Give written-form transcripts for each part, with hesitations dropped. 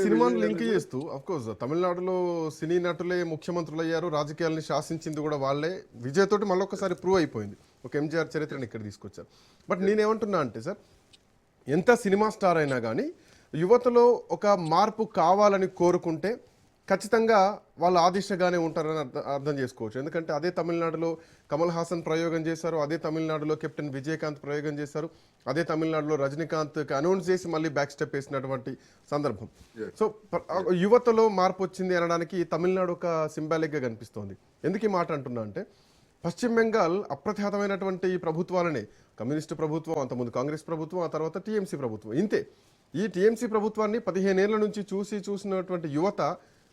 సినిమాను లింక్ చేస్తూ కోర్స్ తమిళనాడులో సినీ నటులే ముఖ్యమంత్రులు అయ్యారు, రాజకీయాలని శాసించింది కూడా వాళ్ళే. విజయ్ తోటి మళ్ళొకసారి ప్రూవ్ అయిపోయింది. ఒక ఎంజీఆర్ చరిత్రను ఇక్కడ తీసుకొచ్చారు. బట్ నేనేమంటున్నా అంటే సార్, ఎంత సినిమా స్టార్ అయినా కానీ యువతలో ఒక మార్పు కావాలని కోరుకుంటే ఖచ్చితంగా వాళ్ళు ఆ దిశగానే ఉంటారని అర్థం చేసుకోవచ్చు. ఎందుకంటే అదే తమిళనాడులో కమల్ హాసన్ ప్రయోగం చేశారు, అదే తమిళనాడులో కెప్టెన్ విజయకాంత్ ప్రయోగం చేశారు, అదే తమిళనాడులో రజనీకాంత్కి అనౌన్స్ చేసి మళ్ళీ బ్యాక్ స్టెప్ వేసినటువంటి సందర్భం. సో యువతలో మార్పు వచ్చింది అనడానికి తమిళనాడు ఒక సింబాలిక్గా కనిపిస్తోంది. ఎందుకు ఈ మాట అంటున్నా అంటే, పశ్చిమ బెంగాల్ అప్రతిహతమైనటువంటి ప్రభుత్వాలనే, కమ్యూనిస్టు ప్రభుత్వం, అంతకుముందు కాంగ్రెస్ ప్రభుత్వం, ఆ తర్వాత టీఎంసీ ప్రభుత్వం, ఇంతే. ఈ టీఎంసీ ప్రభుత్వాన్ని 15 ఏళ్ల నుంచి చూసినటువంటి యువత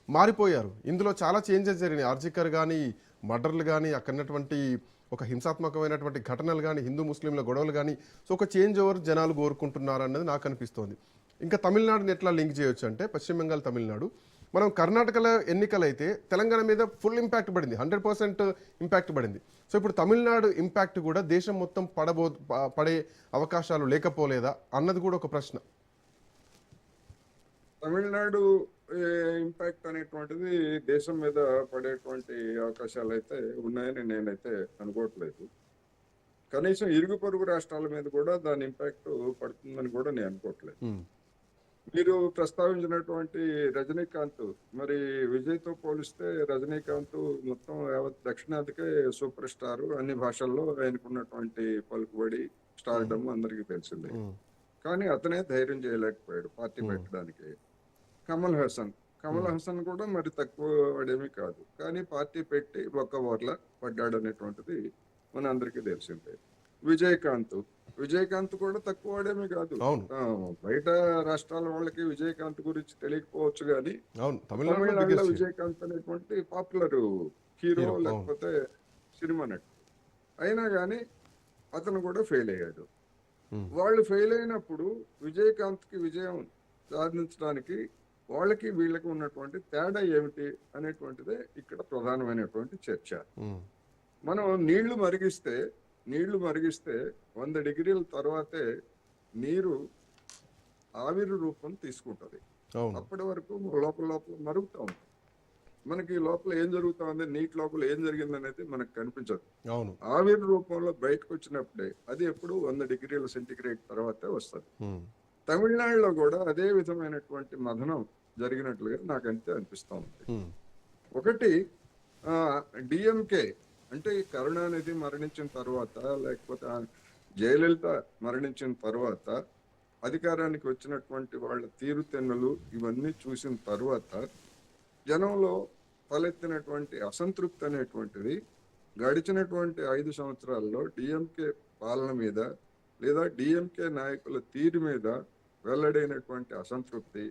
మారిపోయారు. ఇందులో చాలా చేంజెస్ జరిగినాయి. ఆర్జికర్ కానీ, మర్డర్లు కానీ, అక్కడటువంటి ఒక హింసాత్మకమైనటువంటి ఘటనలు కానీ, హిందూ ముస్లింల గొడవలు కానీ, సో ఒక చేంజ్ ఓవర్ జనాలు కోరుకుంటున్నారు అన్నది నాకు అనిపిస్తోంది. ఇంకా తమిళనాడుని ఎట్లా లింక్ చేయొచ్చు అంటే, పశ్చిమ బెంగాల్, తమిళనాడు, మనం కర్ణాటకలో ఎన్నికలైతే తెలంగాణ మీద ఫుల్ ఇంపాక్ట్ పడింది, 100% ఇంపాక్ట్ పడింది. సో ఇప్పుడు తమిళనాడు ఇంపాక్ట్ కూడా దేశం మొత్తం పడే అవకాశాలు లేకపోలేదా అన్నది కూడా ఒక ప్రశ్న. తమిళనాడు ఇంపాక్ట్ అనేటువంటిది దేశం మీద పడేటువంటి అవకాశాలు అయితే ఉన్నాయని నేనైతే అనుకోవట్లేదు. కనీసం ఇరుగు పొరుగు రాష్ట్రాల మీద కూడా దాని ఇంపాక్ట్ పడుతుందని కూడా నేను అనుకోవట్లేదు. మీరు ప్రస్తావించినటువంటి రజనీకాంత్, మరి విజయ్తో పోలిస్తే రజనీకాంత్ మొత్తం యావత్ దక్షిణాదికే సూపర్ స్టార్. అన్ని భాషల్లో ఆయనకున్నటువంటి పలుకుబడి, స్టార్డమ్ అందరికీ తెలిసిందే. కానీ అతనే ధైర్యం చేయలేకపోయాడు పార్టీ పెట్టడానికి. కమల్ హాసన్ కూడా మరి తక్కువ వాడేమీ కాదు, కానీ పార్టీ పెట్టి ఒక్క ఓర్ల పడ్డాడు అనేటువంటిది మన అందరికీ తెలిసిందే. విజయకాంత్ కూడా తక్కువ వాడేమీ కాదు. బయట రాష్ట్రాల వాళ్ళకి విజయకాంత్ గురించి తెలియకపోవచ్చు, కానీ తమిళనాడులో విజయకాంత్ అనేటువంటి పాపులర్ హీరో, లేకపోతే సినిమా నటు. అయినా కానీ అతను కూడా ఫెయిల్ అయ్యాడు. వాళ్ళు ఫెయిల్ అయినప్పుడు విజయకాంత్ కి విజయం సాధించడానికి వాళ్ళకి వీళ్ళకి ఉన్నటువంటి తేడా ఏమిటి అనేటువంటిదే ఇక్కడ ప్రధానమైనటువంటి చర్చ. మనం నీళ్లు మరిగిస్తే 100 డిగ్రీల తర్వాతే నీరు ఆవిరి రూపం తీసుకుంటది. అప్పటి వరకు లోపల మరుగుతూ ఉంటుంది. మనకి లోపల ఏం జరుగుతా ఉంది, నీటి లోపల ఏం జరిగింది అనేది మనకు కనిపించదు. ఆవిరి రూపంలో బయటకు వచ్చినప్పుడే అది ఎప్పుడు 100 డిగ్రీల సెంటిగ్రేడ్ తర్వాతే వస్తుంది. తమిళనాడులో కూడా అదే విధమైనటువంటి మథనం జరిగినట్లుగా నాకంతే అనిపిస్తా ఉంది. ఒకటి, డిఎంకే అంటే కరుణానిధి మరణించిన తర్వాత, లేకపోతే జయలలిత మరణించిన తర్వాత అధికారానికి వచ్చినటువంటి వాళ్ళ తీరుతెన్నులు ఇవన్నీ చూసిన తర్వాత జనంలో తలెత్తినటువంటి అసంతృప్తి అనేటువంటిది గడిచినటువంటి 5 సంవత్సరాల్లో డిఎంకే పాలన మీద, లేదా డిఎంకే నాయకుల తీరు మీద వెల్లడైనటువంటి అసంతృప్తి,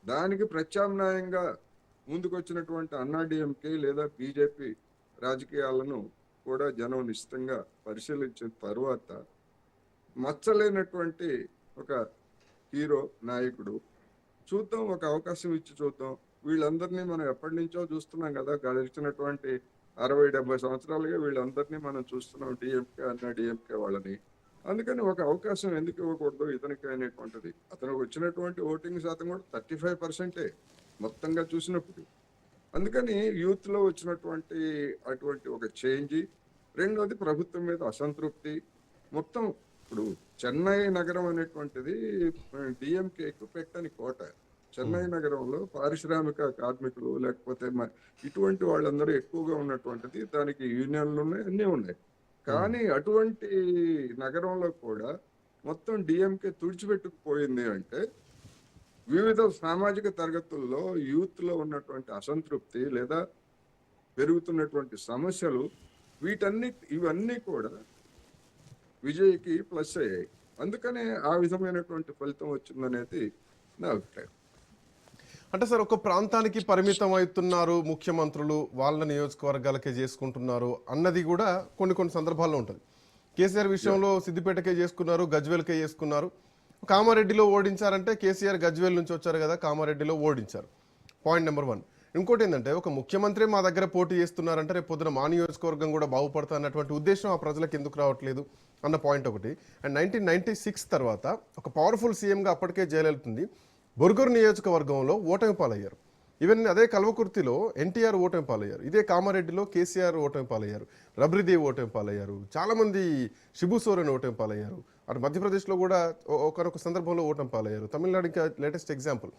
దానికి ప్రత్యామ్నాయంగా ముందుకొచ్చినటువంటి అన్నా డిఎంకే లేదా బీజేపీ రాజకీయాలను కూడా జనం నిశ్చితంగా పరిశీలించిన తర్వాత మచ్చలేనటువంటి ఒక హీరో నాయకుడు చూద్దాం, ఒక అవకాశం ఇచ్చి చూద్దాం. వీళ్ళందరినీ మనం ఎప్పటి నుంచో చూస్తున్నాం కదా, గడిచినటువంటి 60-70 సంవత్సరాలుగా వీళ్ళందరినీ మనం చూస్తున్నాం, డిఎంకే అన్నా డిఎంకే వాళ్ళని. అందుకని ఒక అవకాశం ఎందుకు ఇవ్వకూడదు ఇతనికి అనేటువంటిది. అతనికి వచ్చినటువంటి ఓటింగ్ శాతం కూడా 35% మొత్తంగా చూసినప్పుడు. అందుకని యూత్ లో వచ్చినటువంటి అటువంటి ఒక చేంజ్. రెండోది, ప్రభుత్వం మీద అసంతృప్తి. మొత్తం ఇప్పుడు చెన్నై నగరం అనేటువంటిది డిఎంకేకు పెట్టని కోట. చెన్నై నగరంలో పారిశ్రామిక కార్మికులు, లేకపోతే ఇటువంటి వాళ్ళందరూ ఎక్కువగా ఉన్నటువంటిది. దానికి యూనియన్లు ఉన్నాయి, అన్నీ ఉన్నాయి. కానీ అటువంటి నగరంలో కూడా మొత్తం డిఎంకే తుడిచిపెట్టుకుపోయింది అంటే వివిధ సామాజిక తరగతుల్లో యూత్ లో ఉన్నటువంటి అసంతృప్తి లేదా పెరుగుతున్నటువంటి సమస్యలు, ఇవన్నీ కూడా విజయ్కి ప్లస్ అయ్యాయి. అందుకనే ఆ విధమైనటువంటి ఫలితం వచ్చిందనేది నా అభిప్రాయం. అంటే సార్, ఒక ప్రాంతానికి పరిమితం అవుతున్నారు ముఖ్యమంత్రులు, వాళ్ళ నియోజకవర్గాలకే చేసుకుంటున్నారు అన్నది కూడా కొన్ని సందర్భాల్లో ఉంటుంది. కేసీఆర్ విషయంలో సిద్దిపేటకే చేసుకున్నారు, గజ్వేల్కే చేసుకున్నారు. కామారెడ్డిలో ఓడించారంటే కేసీఆర్ గజ్వేల్ నుంచి వచ్చారు కదా, కామారెడ్డిలో ఓడించారు. Point number 1. ఇంకోటి ఏంటంటే, ఒక ముఖ్యమంత్రి మా దగ్గర పోటీ చేస్తున్నారంటే రేపు పొద్దున మా నియోజకవర్గం కూడా బాగుపడతా అన్నటువంటి ఉద్దేశం ఆ ప్రజలకు ఎందుకు రావట్లేదు అన్న పాయింట్ ఒకటి. అండ్ 1996 తర్వాత ఒక పవర్ఫుల్ సీఎంగా అప్పటికే జయలలిత ఉంది. బొర్గూరు నియోజకవర్గంలో ఓటమి పాలయ్యారు. ఈవెన్ అదే కల్వకుర్తిలో ఎన్టీఆర్ ఓటమి పాలయ్యారు. ఇదే కామారెడ్డిలో కేసీఆర్ ఓటమి పాలయ్యారు. రబ్రిదేవి ఓటమి పాలయ్యారు. చాలామంది శిబు సోరెన్ ఓటమి పాలయ్యారు. అటు మధ్యప్రదేశ్లో కూడా ఒకనొక సందర్భంలో ఓటమి పాలయ్యారు. తమిళనాడు ఇంకా లేటెస్ట్ ఎగ్జాంపుల్.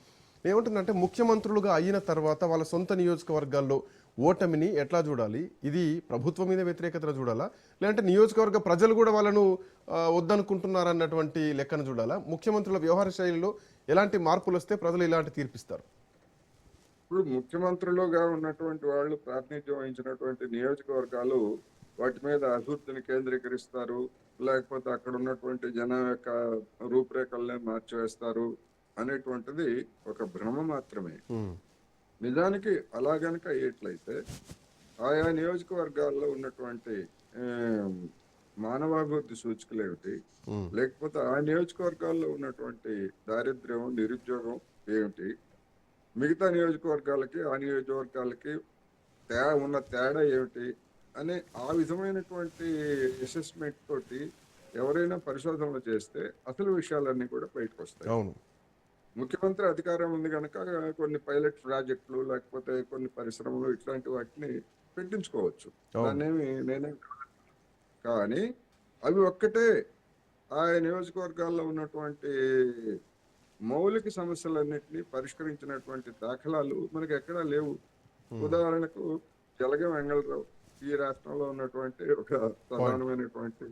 ఏమంటుందంటే ముఖ్యమంత్రులుగా అయిన తర్వాత వాళ్ళ సొంత నియోజకవర్గాల్లో ఓటమిని ఎట్లా చూడాలి? ఇది ప్రభుత్వం మీద వ్యతిరేకతను చూడాలా, లేదంటే నియోజకవర్గ ప్రజలు కూడా వాళ్ళను వద్దనుకుంటున్నారన్నటువంటి లెక్కను చూడాలా? ముఖ్యమంత్రుల వ్యవహార శైలిలో ఎలాంటి మార్పులు వస్తే ప్రజలు ఇలాంటి తీర్పిస్తారు? ఇప్పుడు ముఖ్యమంత్రులుగా ఉన్నటువంటి వాళ్ళు ప్రాతినిధ్యం వహించినటువంటి నియోజకవర్గాలు వాటి మీద అభివృద్ధిని కేంద్రీకరిస్తారు, లేకపోతే అక్కడ ఉన్నటువంటి జనం యొక్క రూపురేఖల్ని మార్చివేస్తారు అనేటువంటిది ఒక భ్రమ మాత్రమే. నిజానికి అలా గనక అయ్యేట్లయితే ఆయా నియోజకవర్గాల్లో ఉన్నటువంటి ఆ, మానవాభివృద్ధి సూచికలు ఏమిటి, లేకపోతే ఆ నియోజకవర్గాల్లో ఉన్నటువంటి దారిద్ర్యం, నిరుద్యోగం ఏమిటి, మిగతా నియోజకవర్గాలకి ఆ నియోజకవర్గాలకి ఉన్న తేడా ఏమిటి అనే ఆ విధమైనటువంటి అసెస్మెంట్ తోటి ఎవరైనా పరిశోధనలు చేస్తే అసలు విషయాలన్నీ కూడా బయటకు వస్తాయి. అవును. ముఖ్యమంత్రి అధికారం ఉంది కనుక కొన్ని పైలట్ ప్రాజెక్టులు లేకపోతే కొన్ని పరిశ్రమలు ఇట్లాంటి వాటిని పెట్టించుకోవచ్చు, దాన్నేమి నేనే కానీ అవి ఒక్కటే ఆ నియోజకవర్గాల్లో ఉన్నటువంటి మౌలిక సమస్యలన్నింటినీ పరిష్కరించినటువంటి దాఖలాలు మనకి ఎక్కడా లేవు. ఉదాహరణకు జలగం వెంగళరావు ఈ రాష్ట్రంలో ఉన్నటువంటి ఒక ప్రధానమైనటువంటి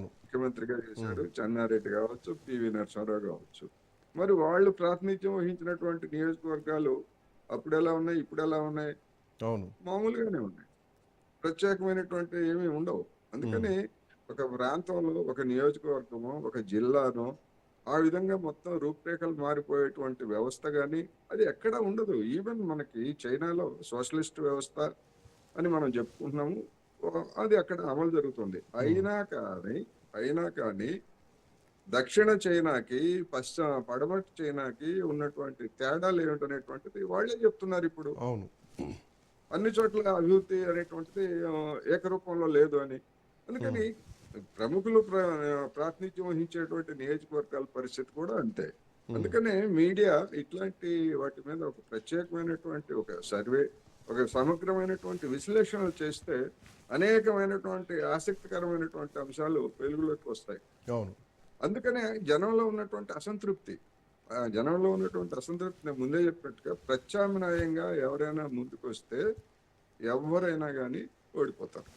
ముఖ్యమంత్రిగా చేశాడు. చెన్నారెడ్డి కావచ్చు, పివి నరసింహారావు కావచ్చు. మరి వాళ్ళు ప్రాతినిధ్యం వహించినటువంటి నియోజకవర్గాలు అప్పుడు ఎలా ఉన్నాయి, ఇప్పుడు ఎలా ఉన్నాయి? మామూలుగానే ఉన్నాయి, ప్రత్యేకమైనటువంటి ఏమీ ఉండవు. అందుకని ఒక ప్రాంతంలో ఒక నియోజకవర్గమో ఒక జిల్లానో ఆ విధంగా మొత్తం రూపురేఖలు మారిపోయేటువంటి వ్యవస్థ కానీ అది ఎక్కడా ఉండదు. ఈవెన్ మనకి చైనాలో సోషలిస్ట్ వ్యవస్థ అని మనం చెప్పుకుంటున్నాము, అది అక్కడ అమలు జరుగుతుంది. అయినా కానీ దక్షిణ చైనాకి పడమటి చైనాకి ఉన్నటువంటి తేడాలు ఏమిటనేటువంటిది వాళ్ళే చెప్తున్నారు ఇప్పుడు. అన్ని చోట్ల అభివృద్ధి అనేటువంటిది ఏకరూపంలో లేదు అని. అందుకని ప్రముఖులు ప్రాతినిధ్యం వహించేటువంటి నియోజకవర్గాల పరిస్థితి కూడా అంతే. అందుకనే మీడియా ఇట్లాంటి వాటి మీద ఒక ప్రత్యేకమైనటువంటి ఒక సర్వే, ఒక సమగ్రమైనటువంటి విశ్లేషణలు చేస్తే అనేకమైనటువంటి ఆసక్తికరమైనటువంటి అంశాలు వెలుగులోకి వస్తాయి. అందుకనే జనంలో ఉన్నటువంటి అసంతృప్తి నేను ముందే చెప్పినట్టుగా ప్రత్యామ్నాయంగా ఎవరైనా ముందుకు వస్తే ఎవరైనా కానీ ఓడిపోతారు.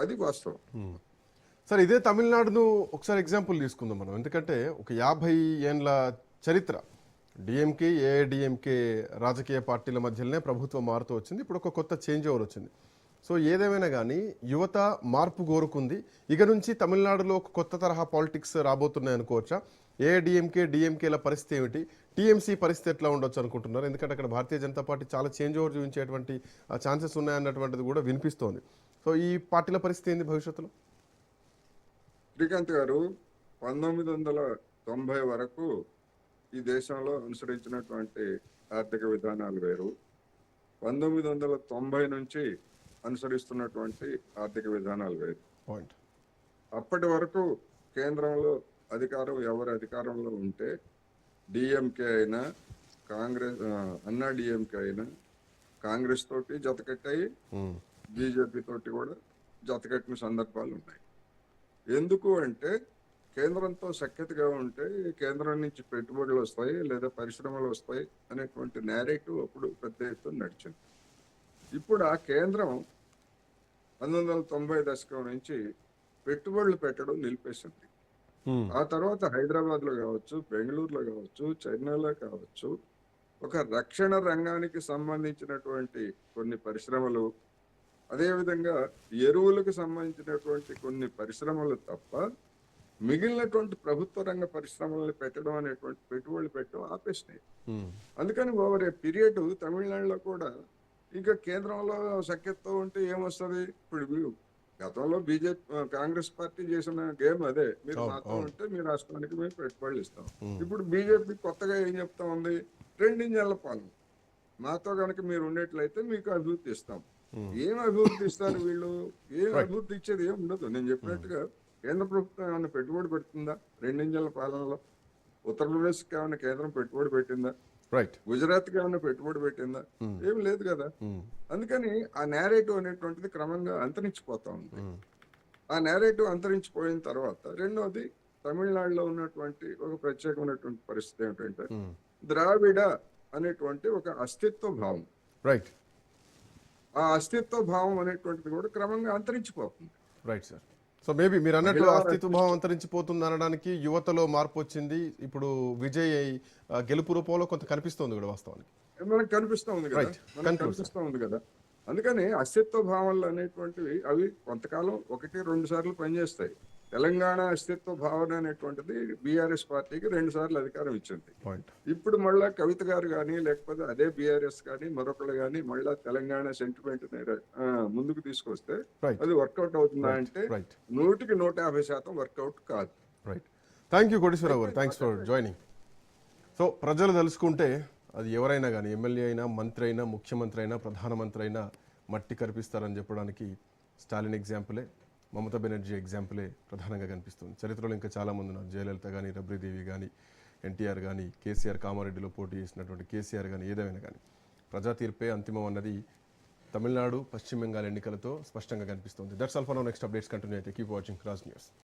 అది వాస్తవం. సరే, ఇదే తమిళనాడును ఒకసారి ఎగ్జాంపుల్ తీసుకుందాం మనం. ఎందుకంటే ఒక 50 ఏండ్ల చరిత్ర డిఎంకే, ఏఐడిఎంకే రాజకీయ పార్టీల మధ్యలోనే ప్రభుత్వం మారుతూ వచ్చింది. ఇప్పుడు ఒక కొత్త చేంజ్ ఓవర్ వచ్చింది. సో ఏదేమైనా కానీ యువత మార్పు కోరుకుంది. ఇక నుంచి తమిళనాడులో ఒక కొత్త తరహా పాలిటిక్స్ రాబోతున్నాయి అనుకోవచ్చా? ఏఐడిఎంకే, డిఎంకేల పరిస్థితి ఏమిటి, టీఎంసీ పరిస్థితి ఎట్లా ఉండొచ్చు అనుకుంటున్నారు? ఎందుకంటే అక్కడ భారతీయ జనతా పార్టీ చాలా చేంజ్ ఓవర్ చూపించేటువంటి ఛాన్సెస్ ఉన్నాయన్నటువంటిది కూడా వినిపిస్తోంది. సో ఈ పార్టీల పరిస్థితి ఏంది భవిష్యత్తులో? శ్రీకాంత్ గారు, 1990 వరకు ఈ దేశంలో అనుసరించినటువంటి ఆర్థిక విధానాలు వేరు, 1990 నుంచి అనుసరిస్తున్నటువంటి ఆర్థిక విధానాలు వేరు. అప్పటి వరకు కేంద్రంలో ఎవరు అధికారంలో ఉంటే డిఎంకే అయినా కాంగ్రెస్, అన్నా డిఎంకే అయినా కాంగ్రెస్ తోటి జతకట్టాయి, బీజేపీ తోటి కూడా జతకట్టిన సందర్భాలు ఉన్నాయి. ఎందుకు అంటే కేంద్రంతో సఖ్యతగా ఉంటే కేంద్రం నుంచి పెట్టుబడులు వస్తాయి లేదా పరిశ్రమలు వస్తాయి అనేటువంటి నేరేటివ్ అప్పుడు పెద్ద ఎత్తున నడిచింది. ఇప్పుడు ఆ కేంద్రం 1990 దశకం నుంచి పెట్టుబడులు పెట్టడం నిలిపేసింది. ఆ తర్వాత హైదరాబాద్లో కావచ్చు, బెంగళూరులో కావచ్చు, చెన్నైలో కావచ్చు, ఒక రక్షణ రంగానికి సంబంధించినటువంటి కొన్ని పరిశ్రమలు, అదేవిధంగా ఎరువులకు సంబంధించినటువంటి కొన్ని పరిశ్రమలు తప్ప మిగిలినటువంటి ప్రభుత్వ రంగ పరిశ్రమలను పెట్టడం అనేటువంటి పెట్టుబడులు పెట్టడం ఆపేసినాయి. అందుకని ఓవర్ ఏ పీరియడ్ తమిళనాడులో కూడా ఇంకా కేంద్రంలో సఖ్యతతో ఉంటే ఏమొస్తుంది? ఇప్పుడు గతంలో కాంగ్రెస్ పార్టీ చేసిన గేమ్ అదే, మీరు మాతో ఉంటే మీ రాష్ట్రానికి మేము పెట్టుబడులు ఇస్తాం. ఇప్పుడు బీజేపీ కొత్తగా ఏం చెప్తా ఉంది? 2 ఇంజన్ల పాలన, మాతో కనుక మీరు ఉండేట్లయితే మీకు అభివృద్ధి ఇస్తాం. ఏం అభివృద్ధి ఇస్తారు వీళ్ళు? ఏం అభివృద్ధి ఇచ్చేది ఏం ఉండదు. నేను చెప్పినట్టుగా కేంద్ర ప్రభుత్వం ఏమైనా పెట్టుబడి పెడుతుందా 2 ఇంజన్ల పాలనలో? ఉత్తరప్రదేశ్కి ఏమైనా కేంద్రం పెట్టుబడి పెట్టిందా? రైట్. గుజరాత్కి ఏమైనా పెట్టుబడి పెట్టిందా? ఏం లేదు కదా. అందుకని ఆ నేరేటివ్ అనేటువంటిది క్రమంగా అంతరించిపోతా ఉంది. ఆ నేరేటివ్ అంతరించిపోయిన తర్వాత రెండోది తమిళనాడులో ఉన్నటువంటి ఒక ప్రత్యేకమైనటువంటి పరిస్థితి ఏమిటంటే ద్రావిడ అనేటువంటి ఒక అస్తిత్వ భావం. రైట్. ఆ అస్తిత్వ భావం అనేటువంటిది కూడా క్రమంగా అంతరించిపోతుంది. Right sir. సో మేబీ మీరు అన్నట్టు మహిళా అస్తిత్వ భావం అంతరించిపోతుంది అనడానికి యువతలో మార్పు వచ్చింది. ఇప్పుడు విజయ్ గెలుపు రూపంలో కొంత కనిపిస్తోంది కూడా వాస్తవానికి. మనకు కనిపిస్తా ఉంది కదా, Right. మనకు కనిపిస్తా ఉంది కదా. అందుకని అస్తిత్వ భావనలు అనేటువంటివి అవి కొంతకాలం 1-2 సార్లు పనిచేస్తాయి. తెలంగాణ అస్తిత్వ భావన అనేటువంటిది బీఆర్ఎస్ పార్టీకి 2 సార్లు అధికారం ఇచ్చింది. పాయింట్. ఇప్పుడు మళ్ళా కవిత గారు కానీ లేకపోతే అదే బీఆర్ఎస్ కానీ మరొకళ్ళు కానీ మళ్ళా తెలంగాణ సెంటిమెంట్ ముందుకు తీసుకొస్తే రైట్. అది వర్కౌట్ అవుతుందా అంటే రైట్. 100% వర్కౌట్ కాదు. రైట్. థ్యాంక్ యూ కోటేశ్వరరావు గారు, థ్యాంక్స్ ఫర్ జాయినింగ్. సో ప్రజలు తెలుసుకుంటే అది ఎవరైనా కానీ ఎమ్మెల్యే అయినా, మంత్రి అయినా, ముఖ్యమంత్రి అయినా, ప్రధానమంత్రి అయినా మట్టి కనిపిస్తారని చెప్పడానికి స్టాలిన్ ఎగ్జాంపులే, మమతా బెనర్జీ ఎగ్జాంపులే ప్రధానంగా కనిపిస్తుంది. చరిత్రలో ఇంకా చాలామంది ఉన్నారు. జయలలిత కానీ, రబ్రీదేవి కానీ, ఎన్టీఆర్ కానీ, కేసీఆర్ కామారెడ్డిలో పోటీ చేసినటువంటి కేసీఆర్ కానీ, ఏదేమైనా కానీ ప్రజా తీర్పే అంతిమం అన్నది తమిళనాడు, పశ్చిమ బెంగాల్ ఎన్నికలతో స్పష్టంగా కనిపిస్తుంది. That's all for now. Next updates continue అయితే కీప్ వాచింగ్ రాజ్ న్యూస్.